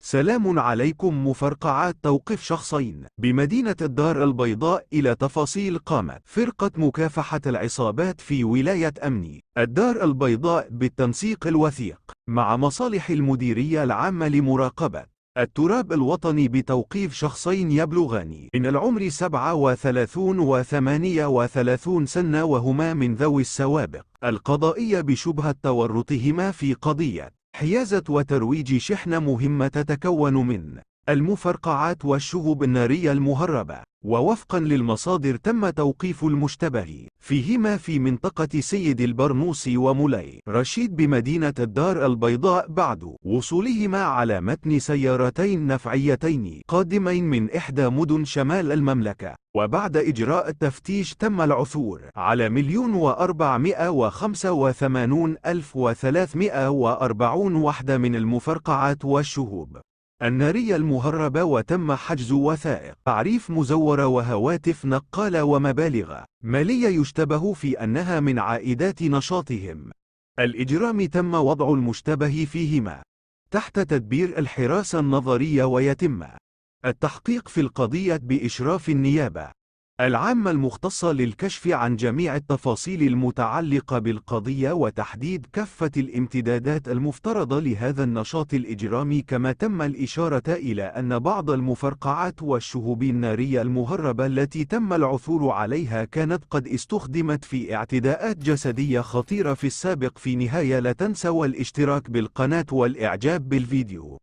سلام عليكم. مفرقعات توقف شخصين بمدينة الدار البيضاء. إلى تفاصيل. قامت فرقة مكافحة العصابات في ولاية أمن الدار البيضاء بالتنسيق الوثيق مع مصالح المديرية العامة لمراقبة التراب الوطني بتوقيف شخصين يبلغان من العمر 37 و 38 سنة، وهما من ذوي السوابق القضائية بشبهة تورطهما في قضية حيازة وترويج شحنة مهمة تتكون من المفرقعات والشهب النارية المهربة. ووفقا للمصادر تم توقيف المشتبه فيهما في منطقة سيد البرنوسي ومولاي رشيد بمدينة الدار البيضاء بعد وصولهما على متن سيارتين نفعيتين قادمين من إحدى مدن شمال المملكة. وبعد إجراء التفتيش تم العثور على 1,485,340 وحدة من المفرقعات والشهوب النارية المهربة، وتم حجز وثائق تعريف مزورة وهواتف نقالة ومبالغ مالية يشتبه في أنها من عائدات نشاطهم الإجرامي. تم وضع المشتبه فيهما تحت تدبير الحراسة النظرية، ويتم التحقيق في القضية بإشراف النيابة العامة المختصة للكشف عن جميع التفاصيل المتعلقة بالقضية وتحديد كافة الامتدادات المفترضة لهذا النشاط الإجرامي. كما تم الإشارة إلى أن بعض المفرقعات والشهوب النارية المهربة التي تم العثور عليها كانت قد استخدمت في اعتداءات جسدية خطيرة في السابق. في نهاية لا تنسوا الاشتراك بالقناة والإعجاب بالفيديو.